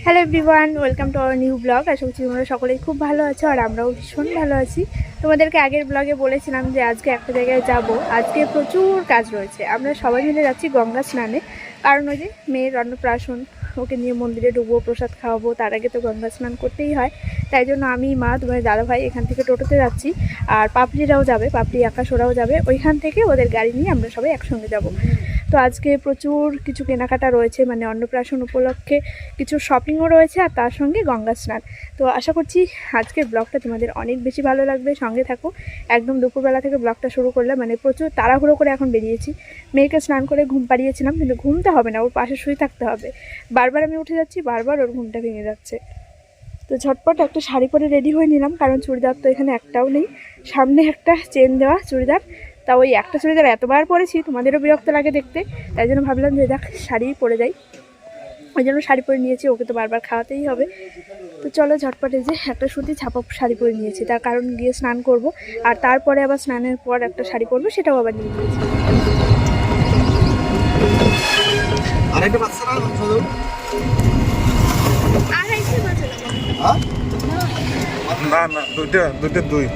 Hello everyone, welcome to our new blog. আশা করছি তোমরা সকলেই খুব ভালো আছো আর আমরাও ভীষণ ভালো আছি। তোমাদেরকে আগের ব্লগে বলেছিলাম যে আজকে একটা জায়গায় যাব। আজকে প্রচুর কাজ রয়েছে। আমরা সবাই মিলে যাচ্ছি গঙ্গা স্নানে, কারণ ওই যে মেয়ের অন্নপ্রাশন, ওকে নিয়ে মন্দিরে ডুববো, প্রসাদ খাওয়াবো, তার আগে তো গঙ্গা স্নান করতেই হয়। তাই জন্য আমি, মা, তোমার দাদাভাই এখান থেকে টোটোতে যাচ্ছি, আর পাপড়িরাও যাবে, পাপড়ি আকাশ ওরাও যাবে। ওইখান থেকে ওদের গাড়ি নিয়ে আমরা সবাই একসঙ্গে যাব। তো আজকে প্রচুর কিছু কেনাকাটা রয়েছে, মানে অন্নপ্রাশন উপলক্ষে কিছু শপিংও রয়েছে, আর তার সঙ্গে গঙ্গা স্নান। তো আশা করছি আজকের ব্লগটা তোমাদের অনেক বেশি ভালো লাগবে, সঙ্গে থাকো। একদম দুপুরবেলা থেকে ব্লগটা শুরু করলাম, মানে প্রচুর তাড়াহুড়ো করে এখন বেরিয়েছি। মেয়েকে স্নান করে ঘুম পাড়িয়েছিলাম, কিন্তু ঘুমতে হবে না, ওর পাশে শুয়ে থাকতে হবে। বারবার আমি উঠে যাচ্ছি, বারবার ওর ঘুমটা ভেঙে যাচ্ছে। তো ঝটপট একটা শাড়ি পরে রেডি হয়ে নিলাম, কারণ চুড়িদার তো এখানে একটাও নেই। সামনে একটা চেন দেওয়া চুড়িদার, তা ওই একটা চুড়িদার এতবার পরেছি, তোমাদেরও বিরক্ত লাগে দেখতে, তাই জন্য ভাবলাম যে দেখ শাড়ি পরে যাই। ওই জন্য শাড়ি পরে নিয়েছি, ওকে তো বারবার খাওয়াতেই হবে। তো চলো ঝটপটে যে একটা সুতি ছাপা শাড়ি পরে নিয়েছি, তার কারণ গিয়ে স্নান করব, আর তারপরে আবার স্নানের পর একটা শাড়ি পরবো, সেটাও আবার নিয়ে নিয়েছি। না না দুইটা দুই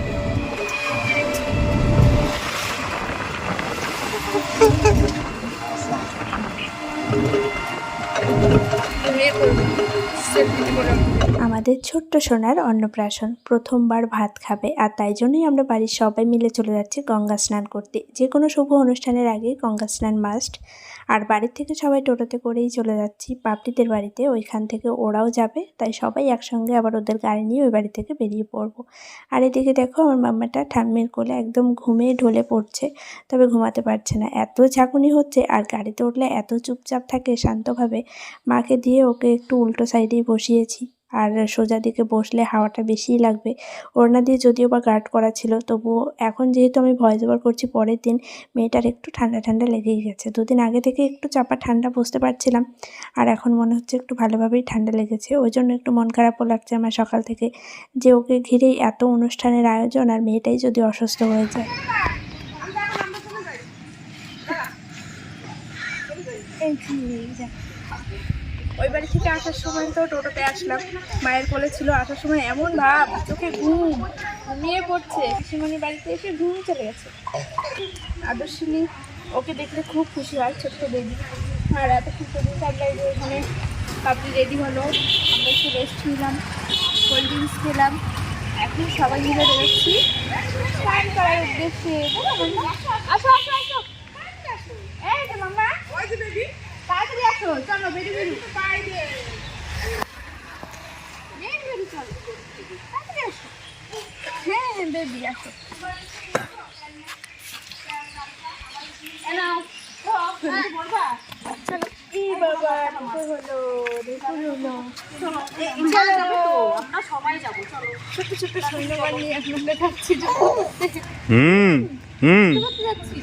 আমাদের ছোট্ট সোনার অন্নপ্রাশন, প্রথমবার ভাত খাবে, আর তাই জন্যই আমরা বাড়ির সবাই মিলে চলে যাচ্ছি গঙ্গা স্নান করতে। যে কোনো শুভ অনুষ্ঠানের আগে গঙ্গা স্নান মাস্ট। আর বাড়ির থেকে সবাই টোটোতে করেই চলে যাচ্ছি পাপড়িদের বাড়িতে, ওইখান থেকে ওরাও যাবে, তাই সবাই একসঙ্গে আবার ওদের গাড়ি নিয়ে ওই বাড়ি থেকে বেরিয়ে পড়বো। আর এদিকে দেখো আমার মাম্মাটা ঠাম্মির কোলে একদম ঘুমে ঢলে পড়ছে, তবে ঘুমাতে পারছে না, এত ঝাঁকুনি হচ্ছে। আর গাড়িতে উঠলে এত চুপচাপ থাকে শান্তভাবে, মাকে দিয়ে ওকে একটু উল্টো সাইডেই বসিয়েছি। আর সোজা দিকে বসলে হাওয়াটা বেশিই লাগবে। ওড়না দিয়ে যদিও বা গার্ড করা ছিল, তবুও এখন যেহেতু আমি ভয়েস ওভার করছি, পরের দিন মেয়েটার একটু ঠান্ডা ঠান্ডা লেগেই গেছে। দুদিন আগে থেকে একটু চাপা ঠান্ডা বুঝতে পারছিলাম, আর এখন মনে হচ্ছে একটু ভালোভাবেই ঠান্ডা লেগেছে। ওই জন্য একটু মন খারাপও লাগছে আমার সকাল থেকে, যে ওকে ঘিরেই এত অনুষ্ঠানের আয়োজন, আর মেয়েটাই যদি অসুস্থ হয়ে যায়। ওই বাড়ি থেকে আসার সময় তো টোটোতে আসলাম, মায়ের কোলে ছিল। আসার সময় এমন ভাব, চোখে ঘুমিয়ে পড়ছে। পিসিমণির বাড়িতে এসে ঘুম চলে গেছে। আদর্শিনী ওকে দেখলে খুব খুশি হয়, ছোট্ট বেবি। আর এতক্ষণ পর্যন্ত আমরা এই যে ওখানে পাপড়ি রেডি হলো, আমরা একটু রেস্ট নিলাম, কোল্ড ড্রিঙ্কস খেলাম। এখন সবাই মিলে বেরোচ্ছি স্নান করার উদ্দেশ্যে। আসো আসো আসো, এই যে মাম্মা, তাড়াতাড়ি আসো, চলো বেরি বেরি চলো, তাড়াতাড়ি আসো। হ্যাঁ বেবি আসো। চলো, এই বাবা দুপুর হলো, দুপুর হলো। আমরা সবাই যাবো, চলো। ছোট ছোট সৈন্যবান নিয়ে আমরা যাচ্ছি, যাচ্ছি।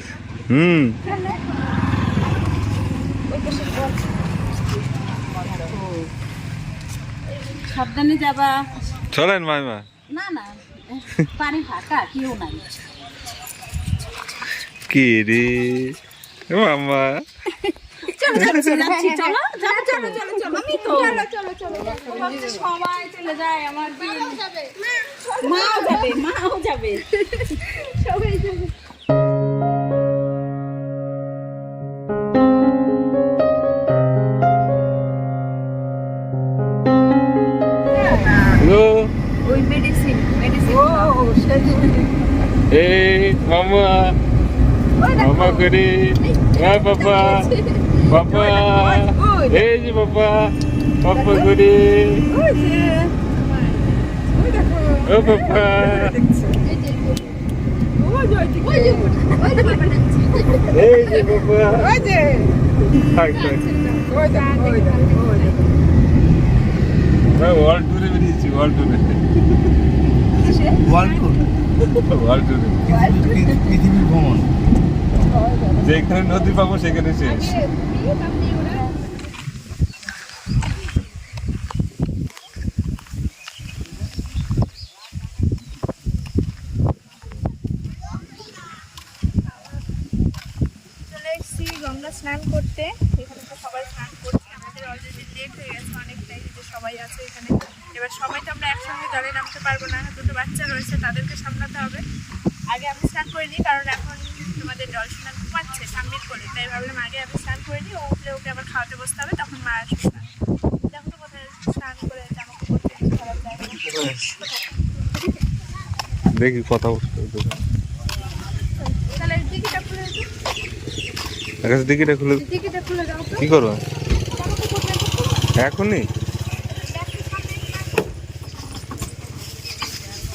সাবধানে যাবা। চলেন মাইমা। না না, পানি ফাঁকা, কেউ নাই। কি রে মামা, চলো চলো চলো যাচ্ছি, চলো চলো চলো চলো চলো, আমি তো চলো চলো চলো, সবাই চলে যায়। আমার মাও যাবে, মাও যাবে, সবাই যাবে। ওই মেডিসিন এই মামা মামা করে বাবা বাবা, এই যে বাবা বাবা করে, ও বাবা, এই যে বাবা, ওয়ার্ল্ড ট্যুরে বেরিয়েছি, ওয়ার্ল্ড ট্যুরে, পৃথিবীর ভ্রমণ। যেখানে নদী পাবো সেখানে শেষ। চলে এসেছি গঙ্গা স্নান করতে। এখানে তো সবাই স্নান করছে, আমাদের অলরেডি লেট হয়ে গেছে অনেকটাই, যে সবাই আছে এখানে। এবার সবাই তো আমরা একসঙ্গে জলে নামতে পারবো না, দুটো বাচ্চা রয়েছে তাদেরকে সামলাতে হবে। আগে আমি স্নান করে নিই, কারণ এখন তোমাদের জল স্নান ঘুমাচ্ছে সাবমিট করে, তাই ভাবলাম আগে আমি স্নান করে নিই, ও উঠলে ওকে আবার খাওয়াতে বসতে হবে, তখন মা আসবে। দেখো তো কোথায় স্নান করে জামা কাপড় চেঞ্জ করার জায়গা। দেখি কথা বলতে তাহলে দিকিটা খুলে দাও, দিকিটা খুলে দিকিটা খুলে দাও তো। কি করবো এখনই?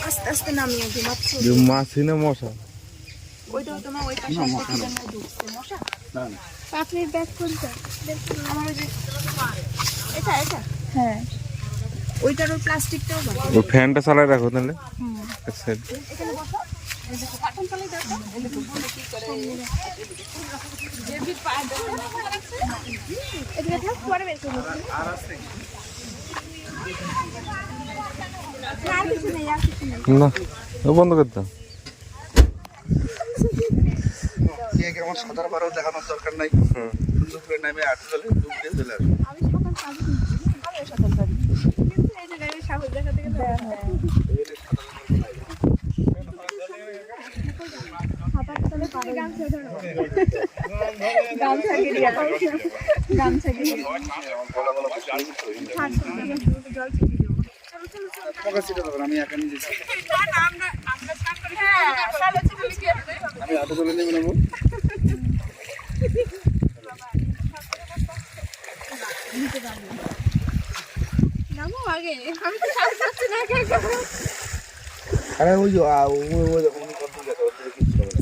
আস্তে আস্তে নামিয়ে দিই মাত্র। মাছি না মশা? ওইটা তোমার ওই পাশে একটা কি যেন ঢুকছে মশা। পাপড়ির ব্যাগ কোনটা? আমার ওই যে এটা এটা হ্যাঁ ওইটার ওই প্লাস্টিকটাও বাকি। ওই ফ্যানটা চালায় রাখো তাহলে। আচ্ছা এখানে বসো। এই দেখো কার্টন চালাই দেখো। এই দেখো বলে কি করে। জেবি পা দেখো। এদিকে থাক, পরে বের করবো। আর কিছু নেই, আর কিছু নেই। না ও বন্ধ করতাম। আমার সাঁতার পারাও দেখানোর দরকার নাই, সুন্দর করে নামে আটকে চলে ডুব দিয়ে চলে আসবে। আমি সাঁতার পারি কিন্তু, আমিও সাঁতার পারি, কিন্তু এই জায়গায় আমি সাহস দেখাতে গেলে সাঁতার তলে পারে। গামছা ধরো, গামছা গিয়ে গামছা গিয়ে জল ছিটিয়ে দেবো। তোমাকে সেটা দেবেন, আমি একা নিয়ে যাচ্ছি। আমরা স্নান করি, আমি হাতে চলে নেমে নেবো। নামো আগে, আমি তো সাহস পাচ্ছি না একা একা। আরে ওই যে উনি কত গেছে, ওর থেকে কিচ্ছু হবে না।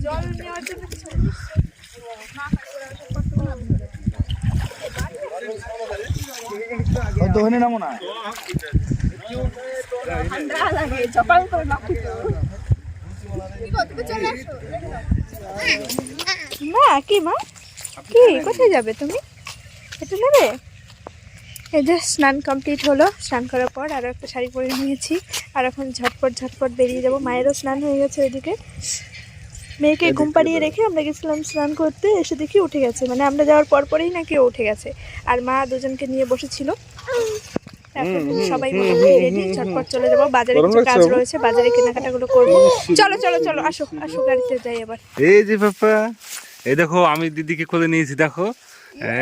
জল নেওয়ার জন্য কিছু দোকানে নামো না। ঠান্ডা লাগে সকাল করে লাফি তো। মা, কি মা, কি কোথায় যাবে তুমি? এটা নেবে? এই যে স্নান কমপ্লিট হলো, স্নান করার পর আরও একটা শাড়ি পরে নিয়েছি, আর এখন ঝটপট ঝটপট বেরিয়ে যাবো। মায়েরও স্নান হয়ে গেছে ওইদিকে, মেয়েকে ঘুম পাড়িয়ে রেখে আমরা গেছিলাম স্নান করতে, এসে দেখি উঠে গেছে, মানে আমরা যাওয়ার পর পরেই নাকি ও উঠে গেছে, আর মা দুজনকে নিয়ে বসেছিল। এখন সবাই মোটামুটি রেডি, ঝটপট চলে যাবো। বাজারে কিছু কাজ রয়েছে, বাজারে কেনাকাটাগুলো করবো। চলো চলো চলো, আসো আসো, গাড়িতে যাই এবার। এই যে পাপা, এই দেখো আমি দিদিকে কোলে নিয়েছি, দেখো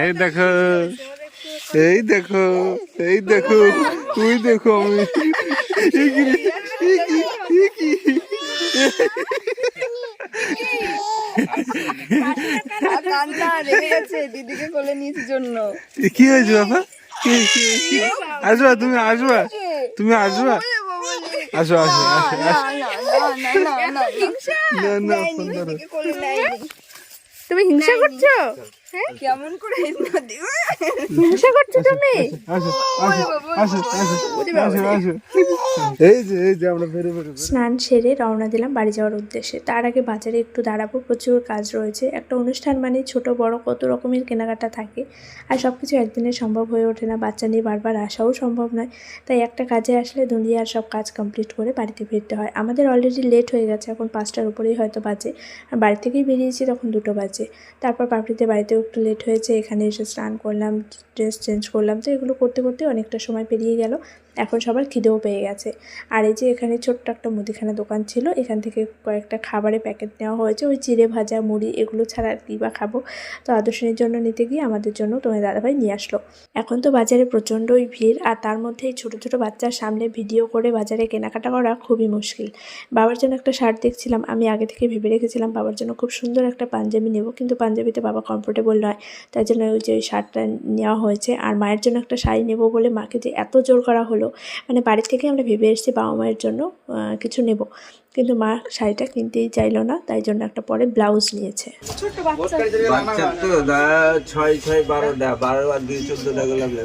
এই দেখো, এই দেখো, এই দেখো, তুই দেখো আমি কান্না লেগে গেছে দিদিকে কোলে নিয়েছি জন্য। কি হয়েছে বাবা? আসবা তুমি, আসবা তুমি, আসবা, আসো আসো আসো আসো। না না ফোন ধরো। তুমি হিংসা করছো? কেমন করে হিংসা করছো তুমি? আসো আসো আসো আসো আসো। এই যে আমরা বেরো বেরো। স্নান সেরে রওনা দিলাম বাড়ি যাওয়ার উদ্দেশ্যে। তার আগে বাজারে একটু দাঁড়াবো, প্রচুর কাজ রয়েছে। একটা অনুষ্ঠান মানে ছোট বড় কত রকমের কেনাকাটা থাকে, আর সব কিছু একদিনে সম্ভব হয়ে ওঠে না, বাচ্চা নিয়ে বারবার আসাও সম্ভব নয়। তাই একটা কাজে আসলে দুনিয়ার সব কাজ কমপ্লিট করে বাড়িতে ফিরতে হয়। আমাদের অলরেডি লেট হয়ে গেছে, এখন 5টার উপরেই হয়তো বাজে, আর বাড়ি থেকেই বেরিয়েছি তখন 2টো বাজে। তারপর পাপড়িতে বাড়িতেও একটু লেট হয়েছে, এখানে এসে স্নান করলাম, ড্রেস চেঞ্জ করলাম, তো এগুলো করতে করতে অনেকটা সময় পেরিয়ে গেল। এখন সবার খিদেও পেয়ে গেছে। আর এই যে এখানে ছোট্ট একটা মুদিখানা দোকান ছিল, এখান থেকে কয়েকটা খাবারের প্যাকেট নেওয়া হয়েছে, ওই চিড়ে ভাজা মুড়ি এগুলো ছাড়া আর কী বা খাবো। তো আদর্শনীর জন্য নিতে গিয়ে আমাদের জন্য তোমার দাদাভাই নিয়ে আসলো। এখন তো বাজারে প্রচণ্ডই ভিড়, আর তার মধ্যে এই ছোটো ছোটো বাচ্চার সামনে ভিডিও করে বাজারে কেনাকাটা করা খুবই মুশকিল। বাবার জন্য একটা শার্ট দেখছিলাম, আমি আগে থেকে ভেবে রেখেছিলাম বাবার জন্য খুব সুন্দর একটা পাঞ্জাবি নেব, কিন্তু পাঞ্জাবিতে বাবা কমফোর্টেবল নয়, তাই জন্য ওই যে ওই শার্টটা নেওয়া হয়েছে। আর মায়ের জন্য একটা শাড়ি নেব বলে মাকে যে এত জোর করা হলো, মানে বাড়ি থেকে আমরা ভেবে এসেছি বাবা মায়ের জন্য কিছু নেব, কিন্তু মা শাড়িটা কিনতেই চাইলো না, তাই জন্য একটা পরে ব্লাউজ নিয়েছে। বাচ্চা তো 6 6 12 12 আর 2 14 টাকা লাগবে।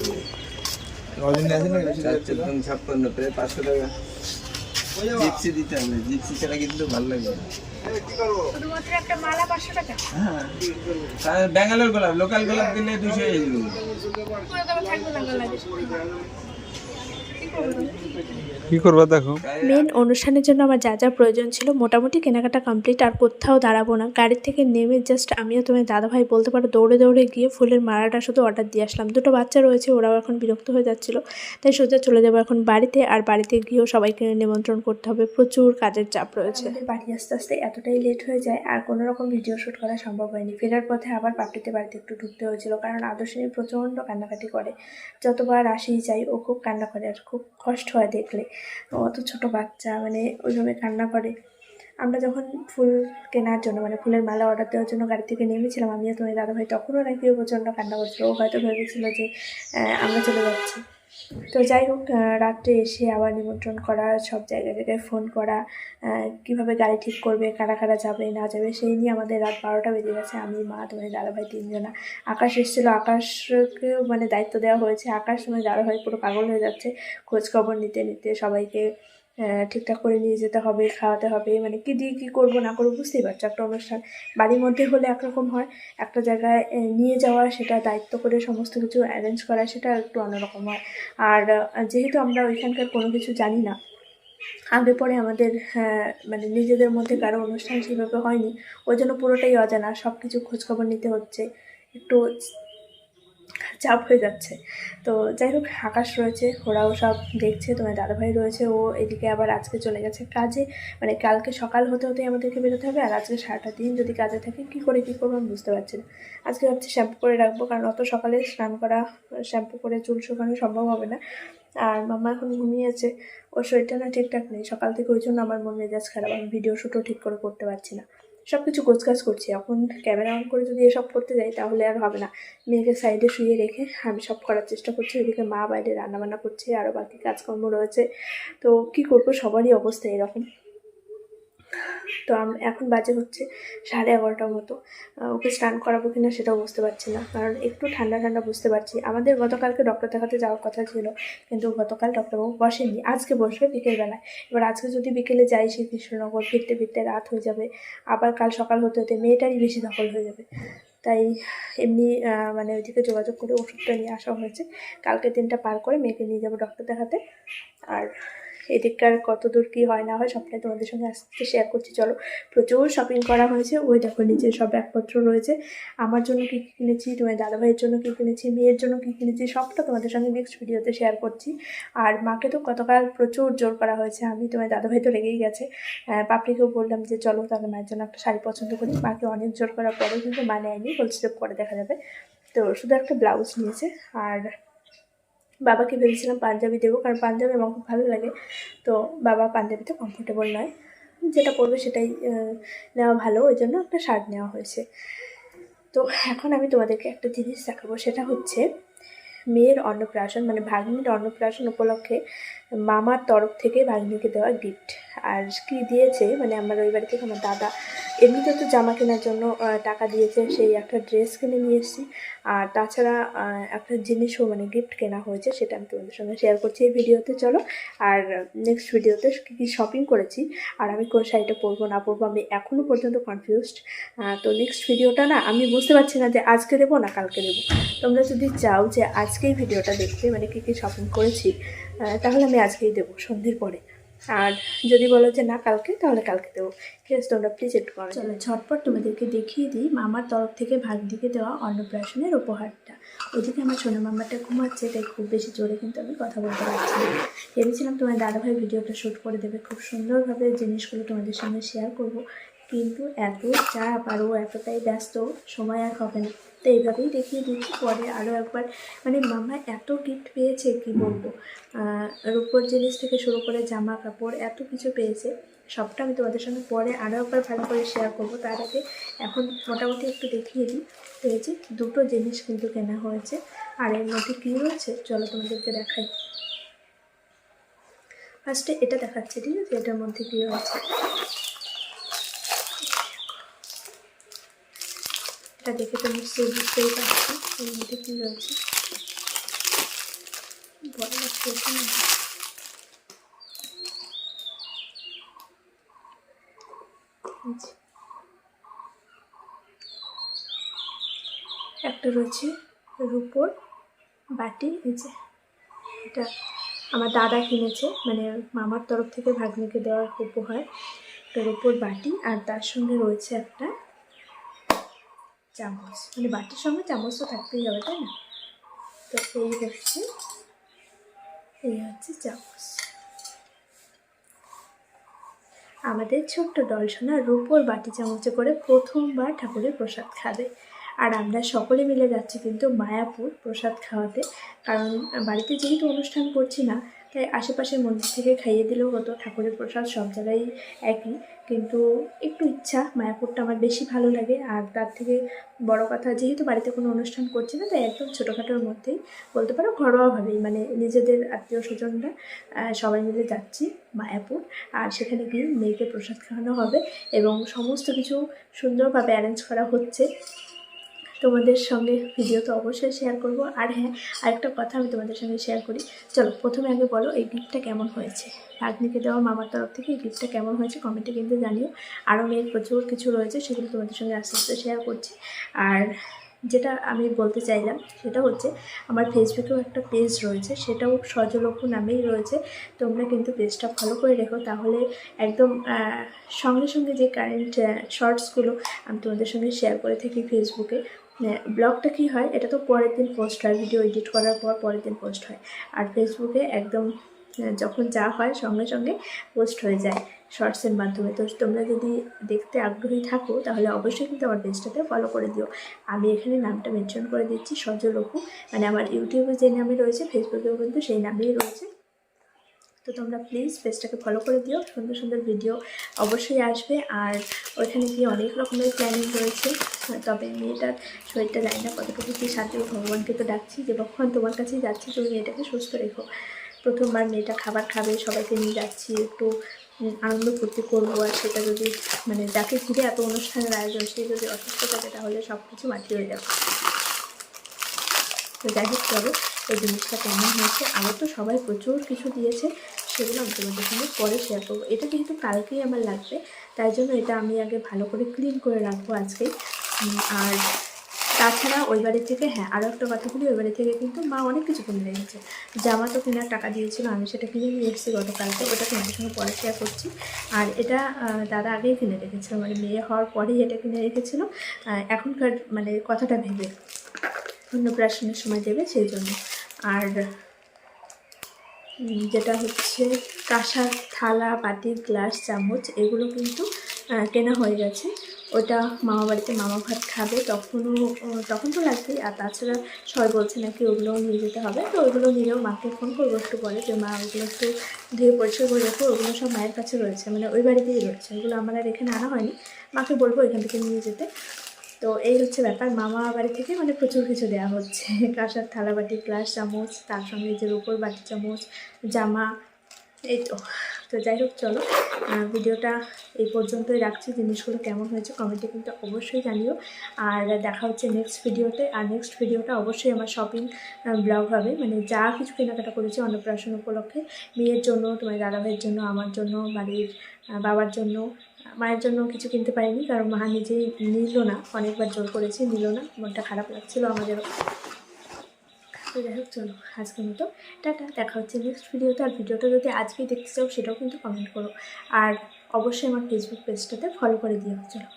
14 56 প্রায় 500 টাকা জিপসি দিতে হবে, জিপসি ছাড়া কিন্তু ভালো লাগবে না। শুধুমাত্র একটা মালা 500 টাকা? হ্যাঁ ব্যাঙ্গালোর গোলাপ, লোকাল গোলাপ দিলে 200 এসে যাবে। পুরো দাম থাকবে না লাগে। কি করবা দেখো। মেন অনুষ্ঠানের জন্য আমার যা যা প্রয়োজন ছিল মোটামুটি কেনাকাটা কমপ্লিট। আর কোথাও দাঁড়াবো না, গাড়ির থেকে নেমে জাস্ট আমিও তোমার দাদাভাই বলতে পারো দৌড়ে দৌড়ে গিয়ে ফুলের মালাটা শুধু অর্ডার দিয়ে আসলাম। দুটো বাচ্চা রয়েছে, ওরাও এখন বিরক্ত হয়ে যাচ্ছিলো, তাই সোজা চলে যাবো এখন বাড়িতে। আর বাড়িতে গিয়েও সবাইকে নিমন্ত্রণ করতে হবে, প্রচুর কাজের চাপ রয়েছে। আমাদের বাড়ি আস্তে আস্তে এতটাই লেট হয়ে যায় আর কোনো রকম ভিডিও শ্যুট করা সম্ভব হয়নি। ফেরার পথে আবার পাপড়িতে বাড়িতে একটু ঢুকতে হয়েছিল, কারণ আদর্শিনী প্রচণ্ড কান্নাকাটি করে। যতবার আসি যাই ও খুব কান্না করে আর খুব কষ্ট হয় দেখলে। অত ছোট বাচ্চা মানে ওইভাবে কান্না করে। আমরা যখন ফুল কেনার জন্য মানে ফুলের মালা অর্ডার দেওয়ার জন্য গাড়ি থেকে নেমেছিলাম আমিও তোমার দাদাভাই, তখনও নাকি ও প্রচণ্ড কান্না করছিল। ও হয়তো ভেবেছিল যে আমরা চলে যাচ্ছি। তো যাই হোক, রাত্রে এসে আবার নিমন্ত্রণ করা, সব জায়গায় জায়গায় ফোন করা, কীভাবে গাড়ি ঠিক করবে, কারা কারা যাবে না যাবে, সেই নিয়ে আমাদের রাত 12টা বেজে গেছে। আমি, মা, তোমার দাদাভাই, তিনজনা। আকাশ এসেছিলো, আকাশকেও মানে দায়িত্ব দেওয়া হয়েছে। আকাশ তোমার দাদাভাই পুরো পাগল হয়ে যাচ্ছে খোঁজখবর নিতে নিতে। সবাইকে ঠিকঠাক করে নিয়ে যেতে হবে, খাওয়াতে হবে, মানে কী দিয়ে কী করবো না করবো বুঝতেই পারছো। একটা অনুষ্ঠান বাড়ির মধ্যে হলে একরকম হয়, একটা জায়গায় নিয়ে যাওয়া, সেটা দায়িত্ব করে সমস্ত কিছু অ্যারেঞ্জ করা, সেটা একটু অন্যরকম হয়। আর যেহেতু আমরা ওইখানকার কোনো কিছু জানি না, আগে পরে আমাদের মানে নিজেদের মধ্যে কারো অনুষ্ঠান সেভাবে হয়নি, ওই জন্য পুরোটাই অজানা, সব কিছু খোঁজখবর নিতে হচ্ছে, একটু চাপ হয়ে যাচ্ছে। তো যাই হোক, আকাশ রয়েছে, ওরাও সব দেখছে। তোমার দাদাভাই রয়েছে, ও এদিকে আবার আজকে চলে গেছে কাজে, মানে কালকে সকাল হতে হতেই আমাদেরকে বেরোতে হবে। আর আজকে সারাটা দিন যদি কাজে থাকে কী করে কী করবো আমি বুঝতে পারছি না। আজকে ভাবছি শ্যাম্পু করে রাখবো, কারণ অত সকালে স্নান করা, শ্যাম্পু করে চুল শুকানো সম্ভব হবে না। আর মামা এখন ঘুমিয়েছে, ওর শরীরটা না ঠিকঠাক নেই সকাল থেকে, ওই জন্য আমার মন মেজাজ খারাপ। আমি ভিডিও শ্যুটও ঠিক করে করতে পারছি না, সব কিছু গোছগাছ করছি। এখন ক্যামেরা অন করে যদি এসব করতে যাই তাহলে আর হবে না। মেয়েকে সাইডে শুয়ে রেখে আমি সব করার চেষ্টা করছি, এদিকে মা বাইরে রান্নাবান্না করছে, আরও বাকি কাজকর্ম রয়েছে। তো কী করবো, সবারই অবস্থা এরকম। তো এখন বাজে হচ্ছে 11:30 মতো। ওকে স্নান করাবো কিনা সেটাও বুঝতে পারছি না, কারণ একটু ঠান্ডা ঠান্ডা বুঝতে পারছি। আমাদের গতকালকে ডক্টর দেখাতে যাওয়ার কথা ছিল, কিন্তু গতকাল ডক্টরবাবু বসেনি, আজকে বসবে বিকেলবেলায়। এবার আজকে যদি বিকেলে যাই সেই কৃষ্ণনগর, ফিরতে ফিরতে রাত হয়ে যাবে, আবার কাল সকাল হতে হতে মেয়েটারই বেশি দখল হয়ে যাবে। তাই এমনি মানে ওইদিকে যোগাযোগ করে ওষুধটা নিয়ে আসা হয়েছে। কালকে দিনটা পার করে মেয়েকে নিয়ে যাবো ডক্টর দেখাতে। আর এদিককার কত দূর কী হয় না হয় সবটাই তোমাদের সঙ্গে আজকে শেয়ার করছি। চলো, প্রচুর শপিং করা হয়েছে, ওই দেখো নিচে সব ব্যাগপত্র রয়েছে। আমার জন্য কী কী কিনেছি, তোমার দাদাভাইয়ের জন্য কী কিনেছি, মেয়ের জন্য কী কিনেছি, সবটা তোমাদের সঙ্গে নেক্সট ভিডিওতে শেয়ার করছি। আর মাকে তো গতকাল প্রচুর জোর করা হয়েছে, আমি তোমার দাদাভাই তো লেগেই গেছে। পাপড়িকেও বললাম যে চলো তাহলে মায়ের জন্য একটা শাড়ি পছন্দ করি। মাকে অনেক জোর করার পরেও কিন্তু মা নেয়নি, বলছে যে পরে দেখা যাবে। তো শুধু একটা ব্লাউজ নিয়েছে। আর বাবাকে ভেবেছিলাম পাঞ্জাবি দেবো, কারণ পাঞ্জাবি আমার খুব ভালো লাগে। তো বাবা পাঞ্জাবিতে কমফোর্টেবল নয়, যেটা পরবে সেটাই নেওয়া ভালো, ওই জন্য একটা শার্ট নেওয়া হয়েছে। তো এখন আমি তোমাদেরকে একটা জিনিস দেখাবো, সেটা হচ্ছে মেয়ের অন্নপ্রাশন, মানে ভাগ্নির অন্নপ্রাশন উপলক্ষে মামার তরফ থেকে ভাগ্নিকে দেওয়া গিফট। আর কি দিয়েছে, মানে আমার ওই বাড়ি থেকে আমার দাদা এমনিতে তো জামা কেনার জন্য টাকা দিয়েছে, সেই একটা ড্রেস কিনে নিয়ে এসেছি। আর তাছাড়া একটা জিনিসও মানে গিফট কেনা হয়েছে, সেটা আমি তোমাদের সঙ্গে শেয়ার করছি এই ভিডিওতে। চলো, আর নেক্সট ভিডিওতে কী কী শপিং করেছি আর আমি কোন শাড়িটা পরবো না পরবো আমি এখনও পর্যন্ত কনফিউজড। তো নেক্সট ভিডিওটা না আমি বুঝতে পারছি না যে আজকে দেবো না কালকে দেবো। তোমরা যদি চাও যে আজকেই ভিডিওটা দেখতে, মানে কী কী শপিং করেছি, তাহলে আমি আজকেই দেবো সন্ধ্যের পরে। আর যদি বলো যে না কালকে, তাহলে কালকে দেবো। ঠিক আছে, তোমরা প্লিজ একটু করো। চলো ঝটপট তোমাদেরকে দেখিয়ে দিই মামার তরফ থেকে ভাগ্নিকে দেওয়া অন্নপ্রাশনের উপহারটা। ওইদিকে আমার সোনা মামাটা ঘুমাচ্ছে, তাই খুব বেশি জোরে কিন্তু আমি কথা বলতে পারছি না। ভেবেছিলাম তোমার দাদাভাই ভিডিওটা শ্যুট করে দেবে, খুব সুন্দরভাবে জিনিসগুলো তোমাদের সঙ্গে শেয়ার করব, কিন্তু এত চাপ আর ও এতটাই ব্যস্ত, সময় আর হবে না। তো এইভাবেই দেখিয়ে দিচ্ছি। পরে আরও একবার, মানে মামা এত গিফট পেয়েছে কি বলবো, রূপোর জিনিস থেকে শুরু করে জামা কাপড় এত কিছু পেয়েছে, সবটা আমি তোমাদের সঙ্গে পরে আরও একবার ভালো করে শেয়ার করবো। তার আগে এখন মোটামুটি একটু দেখিয়ে দিই। পেয়েছে দুটো জিনিস কিন্তু কেনা হয়েছে, আর এর মধ্যে কী রয়েছে চলো তোমাদেরকে দেখাই। ফার্স্টে এটা দেখাচ্ছে, ঠিক আছে, এটার মধ্যে কী রয়েছে এটা দেখে তো নিশ্চয়ই বুঝতেই পারছি এর মধ্যে কী রয়েছে। বড় লাগছে এখানে, একটা রয়েছে রূপোর বাটি, এই যে এটা আমার দাদা কিনেছে, মানে মামার তরফ থেকে ভাগ্নিকে দেওয়ার উপহার, একটা রূপোর বাটি, আর তার সঙ্গে রয়েছে একটা চামচ, মানে বাটির সঙ্গে চামচ তো থাকতেই হবে, তাই না? তো এই হচ্ছে চামচ। আমাদের ছোট্ট ডলসোনা রূপোর বাটি চামচে করে প্রথমবার ঠাকুরের প্রসাদ খাবে। আর আমরা সকলে মিলে যাচ্ছি কিন্তু মায়াপুর প্রসাদ খাওয়াতে, কারণ বাড়িতে যেহেতু অনুষ্ঠান করছি না, তাই আশেপাশের মন্দির থেকে খাইয়ে দিলেও হতো, ঠাকুরের প্রসাদ সব জায়গায় একই, কিন্তু একটু ইচ্ছা মায়াপুরটা আমার বেশি ভালো লাগে। আর তার থেকে বড় কথা, যেহেতু বাড়িতে কোনো অনুষ্ঠান করছি না, তাই একদম ছোটোখাটোর মধ্যেই বলতে পারো ঘরোয়াভাবেই, মানে নিজেদের আত্মীয় স্বজনরা সবাই মিলে যাচ্ছি মায়াপুর। আর সেখানে গিয়ে মেয়েকে প্রসাদ খাওয়ানো হবে এবং সমস্ত কিছু সুন্দরভাবে অ্যারেঞ্জ করা হচ্ছে। তোমাদের সঙ্গে ভিডিও তো অবশ্যই শেয়ার করব। আর হ্যাঁ, আরেকটা কথা আমি তোমাদের সঙ্গে শেয়ার করি। চলো প্রথমে আগে বলো এই গিফটটা কেমন হয়েছে, ভাগ্নিকে দেওয়া মামার তরফ থেকে এই গিফটটা কেমন হয়েছে কমেন্টে কিন্তু জানিও। আরও মেয়ের প্রচুর কিছু রয়েছে, সেগুলো তোমাদের সঙ্গে আস্তে আস্তে শেয়ার করছি। আর যেটা আমি বলতে চাইলাম সেটা হচ্ছে, আমার ফেসবুকেও একটা পেজ রয়েছে, সেটাও সজলক্ষ্য নামেই রয়েছে। তোমরা কিন্তু পেজটা ফলো করে রেখো, তাহলে একদম সঙ্গে সঙ্গে যে কারেন্ট শর্টসগুলো আমি তোমাদের সঙ্গে শেয়ার করে থাকি ফেসবুকে। ব্লগটা কী হয়, এটা তো পরের দিন পোস্ট হয়, ভিডিও এডিট করার পর পরের দিন পোস্ট হয়। আর ফেসবুকে একদম যখন যা হয় সঙ্গে সঙ্গে পোস্ট হয়ে যায় শর্টসের মাধ্যমে। তো তোমরা যদি দেখতে আগ্রহী থাকো তাহলে অবশ্যই কিন্তু আমার পেজটাতে ফলো করে দিও। আমি এখানে নামটা মেনশন করে দিচ্ছি, সজলক্ষ্য, মানে আমার ইউটিউবে যে নামে রয়েছে ফেসবুকেও কিন্তু সেই নামেই রয়েছে। তো তোমরা প্লিজ পেজটাকে ফলো করে দিও, সুন্দর সুন্দর ভিডিও অবশ্যই আসবে। আর ওইখানে গিয়ে অনেক রকমের প্ল্যানিং রয়েছে, তবে মেয়েটার শরীরটা জানি না কতটুকু কি সাথে, ভগবানকে তো ডাকছি যে ভগবান তোমার কাছেই যাচ্ছি, তুমি মেয়েটাকে সুস্থ রেখো। প্রথমবার মেয়েটা খাবার খাবে, সবাইকে নিয়ে যাচ্ছি, একটু আনন্দ ফুর্তি করবো। আর সেটা যদি মানে যাকে ঘিরে এত অনুষ্ঠানের আয়োজন, সে যদি অসুস্থ থাকে তাহলে সব কিছু মাটি হয়ে যাবে। তো যাই হোক, চলো এই জিনিসটা কেমন হয়েছে। আরও তো সবাই প্রচুর কিছু দিয়েছে, সেগুলো আমি তোমাদের সঙ্গে পরে শেয়ার করবো। এটা যেহেতু কালকেই আমার লাগবে, তাই জন্য এটা আমি আগে ভালো করে ক্লিন করে রাখবো আজকে। আর তাছাড়া ওই বাড়ি থেকে, হ্যাঁ আরও একটা কথা বলি, ওই বাড়ি থেকে কিন্তু মা অনেক কিছু কিনে রেখেছে। জামা তো কেনার টাকা দিয়েছিল, আমি সেটা কিনে নিয়ে এসেছি গতকালকে, ওটা তোমাদের সঙ্গে পরে শেয়ার করছি। আর এটা দাদা আগেই কিনে রেখেছিল, মানে মেয়ে হওয়ার পরেই এটা কিনে রেখেছিল, এখনকার মানে কথাটা ভেবে অন্নপ্রাশনের সময় দেবে সেই জন্য। আর যেটা হচ্ছে কাঁসার থালা, বাটি, গ্লাস, চামচ, এগুলো কিন্তু কেনা হয়ে গেছে। ওটা মামা বাড়িতে মামা ভাত খাবে, তখন তো লাগবেই। আর তাছাড়া সবাই বলছে নাকি ওগুলোও নিয়ে যেতে হবে, তো ওইগুলো নিলেও মাকে ফোন করবো একটু পরে, যে মা ওগুলো একটু ধুয়ে পরিষ্কার করে রেখো, ওগুলো সব মায়ের কাছে রয়েছে, মানে ওই বাড়িতেই রয়েছে, ওগুলো আমার আর এখানে আনা হয়নি, মাকে বলবো এখান থেকে নিয়ে যেতে। তো এই হচ্ছে ব্যাপার, মামা বাড়ি থেকে মানে প্রচুর কিছু দেওয়া হচ্ছে, কাঁসার থালা, বাটি, গ্লাস, চামচ, তার সঙ্গে যে রূপোর বাটি চামচ, জামা, এই তো। তো যাই হোক, চলো ভিডিওটা এই পর্যন্তই রাখছি। জিনিসগুলো কেমন হয়েছে কমেন্টে কিন্তু অবশ্যই জানিও। আর দেখা হচ্ছে নেক্সট ভিডিওতে। আর নেক্সট ভিডিওটা অবশ্যই আমার শপিং ব্লগ হবে, মানে যা কিছু কেনাকাটা করেছি অন্নপ্রাশন উপলক্ষে, মেয়ের জন্য, তোমার দাদাভাইয়ের জন্য, আমার জন্য, বাড়ির বাবার জন্য, মায়ের জন্য কিছু কিনতে পারিনি, কারণ মা নিজেই নিল না, অনেকবার জোর করেছি, নিল না, মনটা খারাপ লাগছিলো আমাদেরও। তো যাই হোক, চলো আজকের মতো টাটা, দেখা হচ্ছে নেক্সট ভিডিওতে। আর ভিডিওটা যদি আজকেই দেখতে চাও সেটাও কিন্তু কমেন্ট করো, আর অবশ্যই আমার ফেসবুক পেজটাতে ফলো করে দিও। চলো।